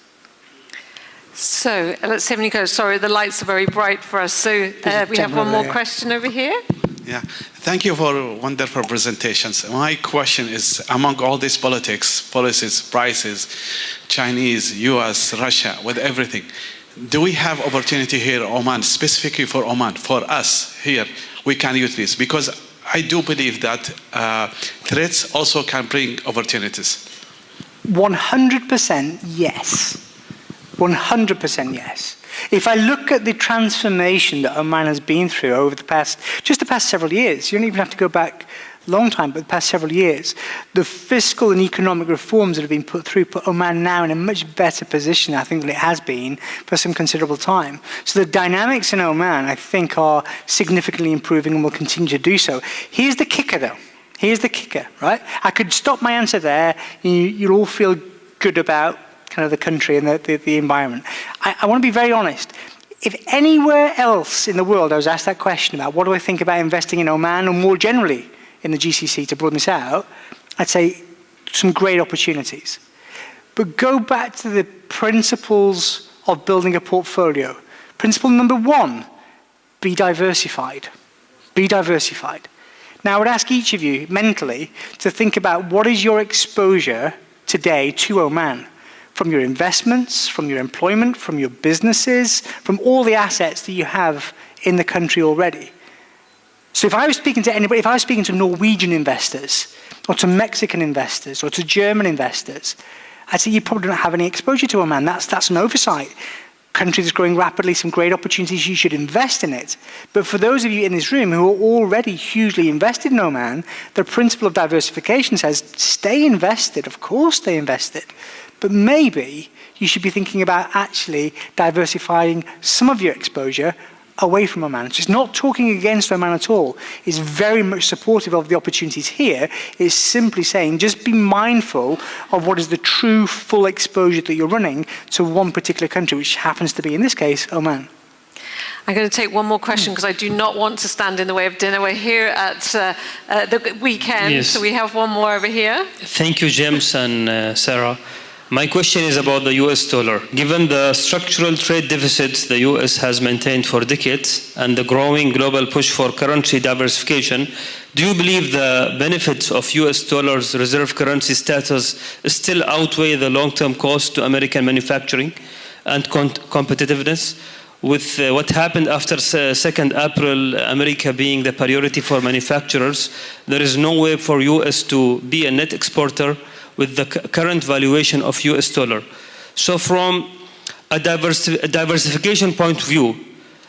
So let's see if you go. Sorry, the lights are very bright for us. So we have one more question over here. Yeah, thank you for wonderful presentations. My question is, among all these policies, prices, Chinese, US, Russia, with everything, do we have opportunity here in Oman, specifically for Oman, for us here, we can use this? Because I do believe that threats also can bring opportunities. 100% yes. 100% yes. If I look at the transformation that Oman has been through over the past several years, you don't even have to go back a long time, but the past several years, the fiscal and economic reforms that have been put through put Oman now in a much better position, I think, than it has been for some considerable time. So the dynamics in Oman, I think, are significantly improving and will continue to do so. Here's the kicker, though. Here's the kicker, right? I could stop my answer there. You'll all feel good about kind of the country and the environment. I want to be very honest. If anywhere else in the world I was asked that question about what do I think about investing in Oman or more generally in the GCC to broaden this out, I'd say some great opportunities. But go back to the principles of building a portfolio. Principle number one, be diversified. Be diversified. Now, I would ask each of you mentally to think about what is your exposure today to Oman, from your investments, from your employment, from your businesses, from all the assets that you have in the country already. So if I was speaking to anybody, if I was speaking to Norwegian investors, or to Mexican investors, or to German investors, I'd say you probably don't have any exposure to Oman. That's an oversight. Country that's growing rapidly, some great opportunities, you should invest in it. But for those of you in this room who are already hugely invested in Oman, the principle of diversification says, stay invested, of course stay invested. But maybe you should be thinking about actually diversifying some of your exposure away from Oman. So it's not talking against Oman at all. It's very much supportive of the opportunities here. It's simply saying just be mindful of what is the true full exposure that you're running to one particular country, which happens to be, in this case, Oman. I'm going to take one more question because I do not want to stand in the way of dinner. We're here at the weekend, yes. So we have one more over here. Thank you, James and Sarah. My question is about the US dollar. Given the structural trade deficits the US has maintained for decades and the growing global push for currency diversification, do you believe the benefits of US dollar's reserve currency status still outweigh the long-term cost to American manufacturing and competitiveness? With what happened after 2nd April, America being the priority for manufacturers, there is no way for US to be a net exporter with the current valuation of US dollar. So from a diversification point of view,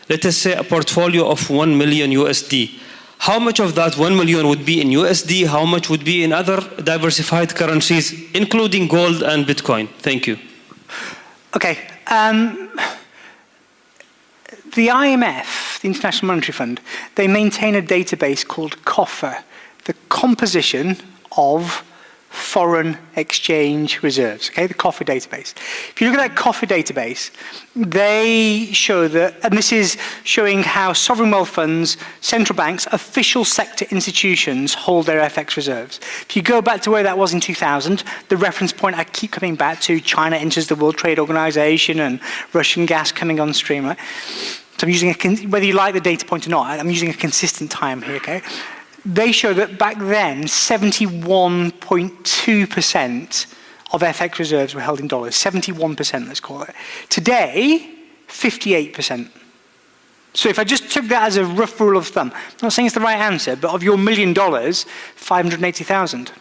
let us say a portfolio of 1 million USD. How much of that 1 million would be in USD? How much would be in other diversified currencies, including gold and Bitcoin? Thank you. Okay. The IMF, the International Monetary Fund, they maintain a database called COFR, the Composition of Foreign Exchange Reserves, okay, the COFR database. If you look at that COFR database, they show that, and this is showing how sovereign wealth funds, central banks, official sector institutions hold their FX reserves. If you go back to where that was in 2000, the reference point I keep coming back to, China enters the World Trade Organization and Russian gas coming on stream, right? So I'm using whether you like the data point or not, I'm using a consistent time here, okay? They show that back then, 71.2% of FX reserves were held in dollars. 71%, let's call it. Today, 58%. So if I just took that as a rough rule of thumb, I'm not saying it's the right answer, but of your $1 million, 580,000.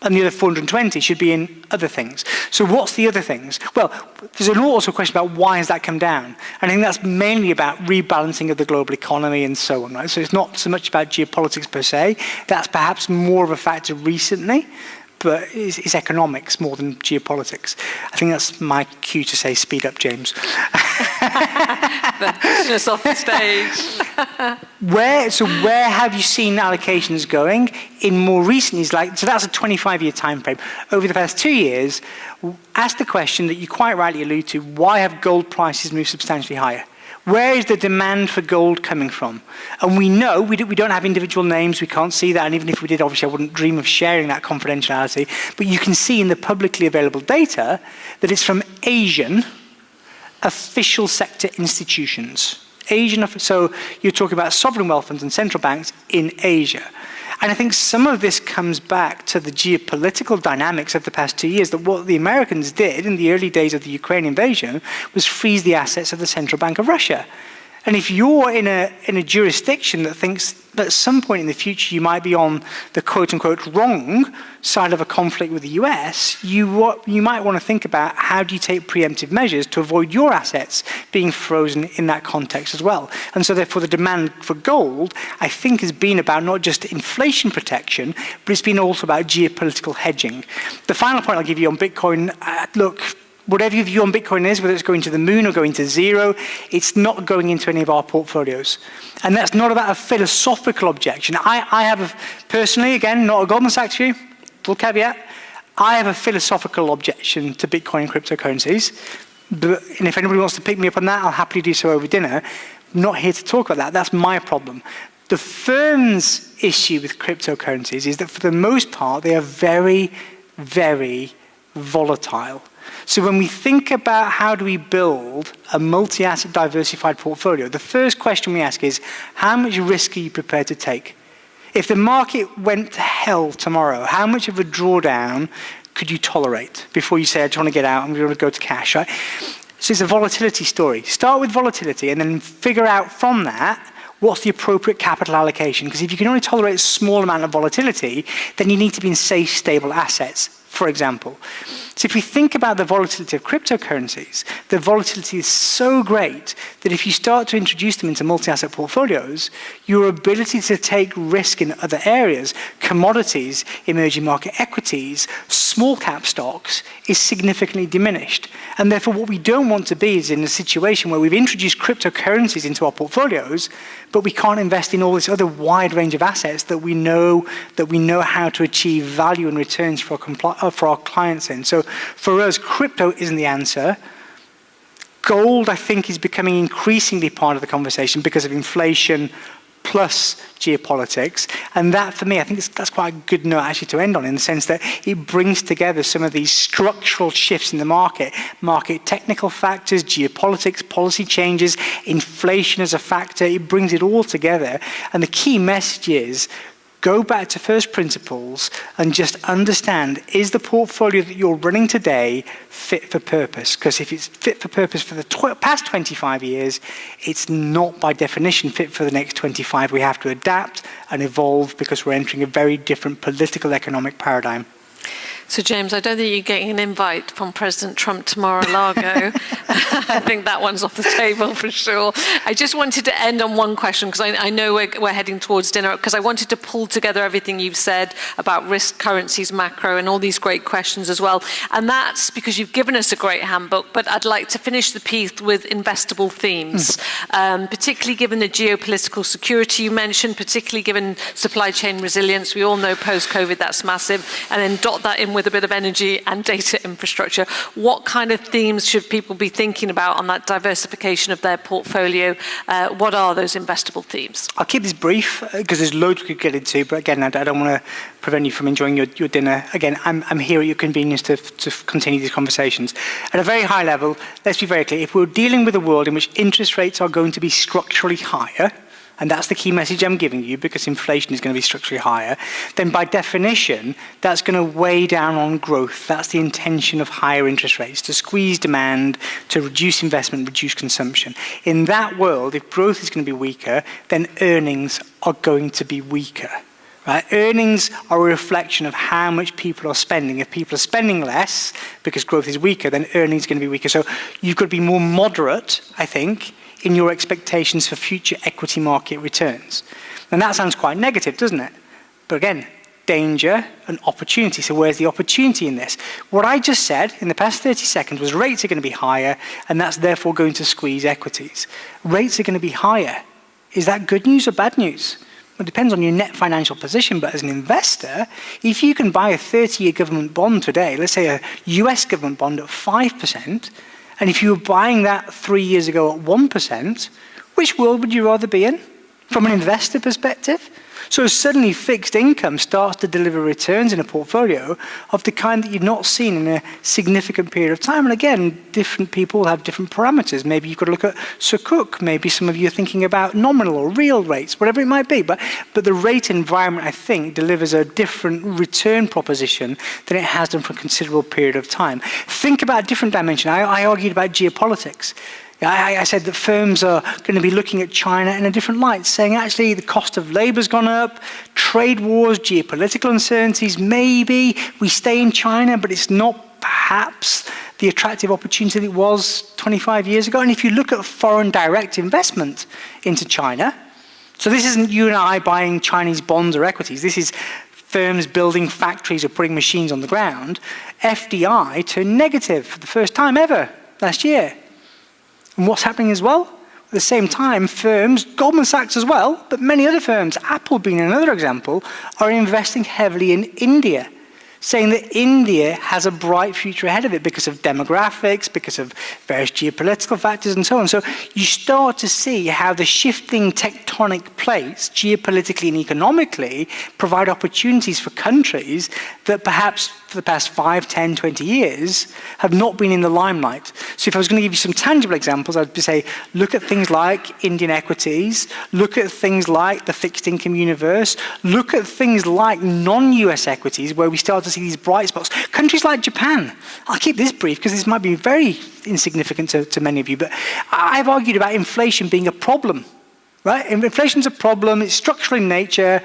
And the other 420 should be in other things. So what's the other things? Well, there's also a question about why has that come down? And I think that's mainly about rebalancing of the global economy and so on, right? So it's not so much about geopolitics per se. That's perhaps more of a factor recently, but it's economics more than geopolitics. I think that's my cue to say, speed up, James. Just off the stage. Where have you seen allocations going? In more recent years, so that's a 25-year time frame. Over the past 2 years, ask the question that you quite rightly allude to, why have gold prices moved substantially higher? Where is the demand for gold coming from? And we know, we don't have individual names, we can't see that, and even if we did, obviously I wouldn't dream of sharing that confidentiality, but you can see in the publicly available data that it's from Asian official sector institutions. So you're talking about sovereign wealth funds and central banks in Asia. And I think some of this comes back to the geopolitical dynamics of the past 2 years, that what the Americans did in the early days of the Ukraine invasion was freeze the assets of the Central Bank of Russia. And if you're in a jurisdiction that thinks that at some point in the future you might be on the quote-unquote wrong side of a conflict with the US, you might want to think about how do you take preemptive measures to avoid your assets being frozen in that context as well. And so therefore the demand for gold, I think, has been about not just inflation protection, but it's been also about geopolitical hedging. The final point I'll give you on Bitcoin, look, whatever your view on Bitcoin is, whether it's going to the moon or going to zero, it's not going into any of our portfolios. And that's not about a philosophical objection. I have, personally, again, not a Goldman Sachs view, full caveat, I have a philosophical objection to Bitcoin and cryptocurrencies. And if anybody wants to pick me up on that, I'll happily do so over dinner. I'm not here to talk about that. That's my problem. The firm's issue with cryptocurrencies is that for the most part, they are very, very volatile. So when we think about how do we build a multi-asset diversified portfolio, the first question we ask is, how much risk are you prepared to take? If the market went to hell tomorrow, how much of a drawdown could you tolerate before you say, I just want to get out, I'm going to go to cash, right? So it's a volatility story. Start with volatility and then figure out from that what's the appropriate capital allocation. Because if you can only tolerate a small amount of volatility, then you need to be in safe, stable assets, for example. So if we think about the volatility of cryptocurrencies, the volatility is so great that if you start to introduce them into multi-asset portfolios, your ability to take risk in other areas, commodities, emerging market equities, small cap stocks, is significantly diminished. And therefore what we don't want to be is in a situation where we've introduced cryptocurrencies into our portfolios, but we can't invest in all this other wide range of assets that we know how to achieve value and returns for our clients in. So for us, crypto isn't the answer. Gold, I think, is becoming increasingly part of the conversation because of inflation plus geopolitics. And that, for me, I think that's quite a good note actually to end on, in the sense that it brings together some of these structural shifts in the market technical factors, geopolitics, policy changes, inflation as a factor. It brings it all together. And the key message is, go back to first principles and just understand, is the portfolio that you're running today fit for purpose? Because if it's fit for purpose for the past 25 years, it's not by definition fit for the next 25. We have to adapt and evolve because we're entering a very different political economic paradigm. So, James, I don't think you're getting an invite from President Trump to Mar-a-Lago. I think that one's off the table for sure. I just wanted to end on one question, because I know we're heading towards dinner, because I wanted to pull together everything you've said about risk, currencies, macro, and all these great questions as well. And that's because you've given us a great handbook, but I'd like to finish the piece with investable themes, particularly given the geopolitical security you mentioned, particularly given supply chain resilience. We all know post-COVID that's massive. And then dot that in with a bit of energy and data infrastructure. What kind of themes should people be thinking about on that diversification of their portfolio? What are those investable themes? I'll keep this brief because there's loads we could get into, but again, I don't want to prevent you from enjoying your dinner. Again, I'm here at your convenience to continue these conversations. At a very high level, let's be very clear. If we're dealing with a world in which interest rates are going to be structurally higher, and that's the key message I'm giving you, because inflation is going to be structurally higher, then by definition, that's going to weigh down on growth. That's the intention of higher interest rates, to squeeze demand, to reduce investment, reduce consumption. In that world, if growth is going to be weaker, then earnings are going to be weaker. Right? Earnings are a reflection of how much people are spending. If people are spending less because growth is weaker, then earnings are going to be weaker. So you've got to be more moderate, I think, in your expectations for future equity market returns. And that sounds quite negative, doesn't it? But again, danger and opportunity. So where's the opportunity in this? What I just said in the past 30 seconds was rates are going to be higher, and that's therefore going to squeeze equities. Rates are going to be higher. Is that good news or bad news? Well, it depends on your net financial position, but as an investor, if you can buy a 30-year government bond today, let's say a US government bond at 5%, and if you were buying that 3 years ago at 1%, which world would you rather be in from an investor perspective? So suddenly fixed income starts to deliver returns in a portfolio of the kind that you've not seen in a significant period of time. And again, different people have different parameters. Maybe you've got to look at Sukuk. Maybe some of you are thinking about nominal or real rates, whatever it might be. But the rate environment, I think, delivers a different return proposition than it has done for a considerable period of time. Think about a different dimension. I argued about geopolitics. I said that firms are going to be looking at China in a different light, saying actually the cost of labor's gone up, trade wars, geopolitical uncertainties, maybe we stay in China, but it's not perhaps the attractive opportunity that it was 25 years ago. And if you look at foreign direct investment into China, so this isn't you and I buying Chinese bonds or equities, this is firms building factories or putting machines on the ground, FDI turned negative for the first time ever last year. And what's happening as well? At the same time, firms, Goldman Sachs as well, but many other firms, Apple being another example, are investing heavily in India. saying that India has a bright future ahead of it because of demographics, because of various geopolitical factors and so on. So you start to see how the shifting tectonic plates, geopolitically and economically, provide opportunities for countries that perhaps for the past 5, 10, 20 years have not been in the limelight. So if I was going to give you some tangible examples, I'd say, look at things like Indian equities, look at things like the fixed income universe, look at things like non-US equities where we start to see these bright spots. Countries like Japan. I'll keep this brief because this might be very insignificant to many of you, but I've argued about inflation being a problem, right? Inflation's a problem, it's structural in nature.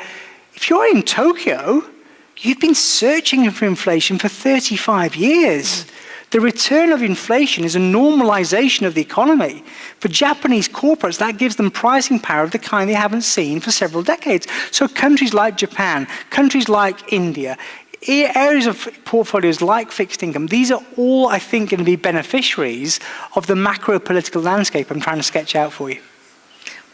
If you're in Tokyo, you've been searching for inflation for 35 years. The return of inflation is a normalization of the economy. For Japanese corporates, that gives them pricing power of the kind they haven't seen for several decades. So countries like Japan, countries like India, areas of portfolios like fixed income, these are all, I think, going to be beneficiaries of the macro political landscape I'm trying to sketch out for you.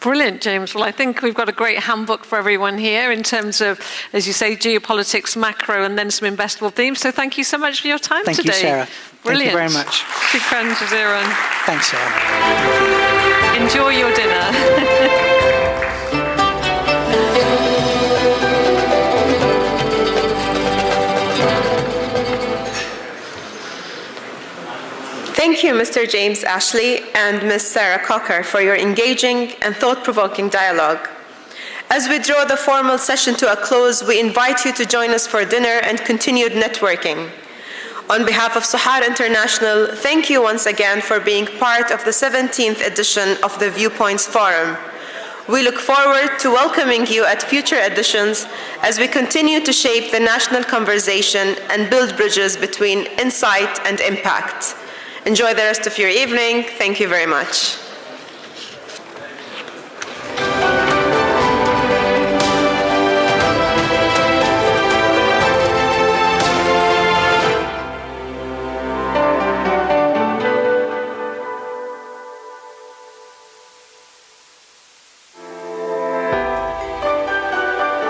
Brilliant, James. Well, I think we've got a great handbook for everyone here in terms of, as you say, geopolitics, macro, and then some investable themes. So thank you so much for your time today. Thank you, Sarah. Brilliant. Thank you very much. Shukran jaziran. Thanks, Sarah. Enjoy your dinner. Thank you, Mr. James Ashley and Ms. Sarah Cocker, for your engaging and thought-provoking dialogue. As we draw the formal session to a close, we invite you to join us for dinner and continued networking. On behalf of Sohar International, thank you once again for being part of the 17th edition of the Viewpoints Forum. We look forward to welcoming you at future editions as we continue to shape the national conversation and build bridges between insight and impact. Enjoy the rest of your evening. Thank you very much.